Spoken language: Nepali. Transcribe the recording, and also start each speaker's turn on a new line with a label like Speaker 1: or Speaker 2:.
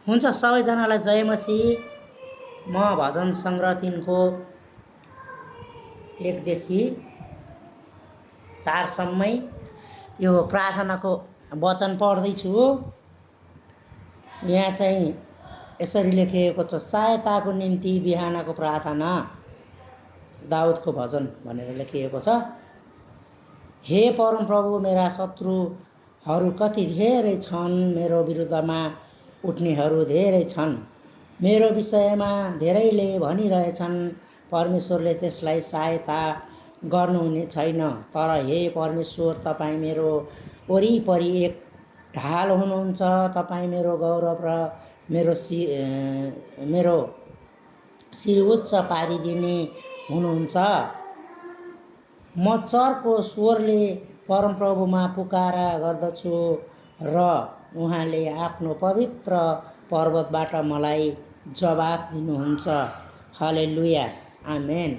Speaker 1: हुन्छ सबैजनालाई जय मसीह। म भजन सङ्ग्रह 3 को 1 देखि 4 सम्मै यो प्रार्थनाको वचन पढ्दैछु। यहाँ चाहिँ यसरी लेखिएको छ, सहायताको निम्ति बिहानको प्रार्थना। दाउदको भजन भनेर लेखिएको छ। हे परमप्रभु, मेरा शत्रुहरू कति धेरै छन्, मेरो विरुद्धमा उठ्नेहरू धेरै छन्। मेरो विषयमा धेरैले भनिरहेछन्, परमेश्वरले त्यसलाई सहायता गर्नुहुने छैन। तर हे परमेश्वर, तपाईँ मेरो वरिपरि एक ढाल हुनुहुन्छ। तपाईँ मेरो गौरव र मेरो शिर उच्च पारिदिने हुनुहुन्छ। म चर्को स्वरले परमप्रभुमा पुकारा गर्दछु र उहाँले आफ्नो पवित्र पर्वतबाट मलाई जवाफ दिनुहुन्छ। हालेलुया, आमेन।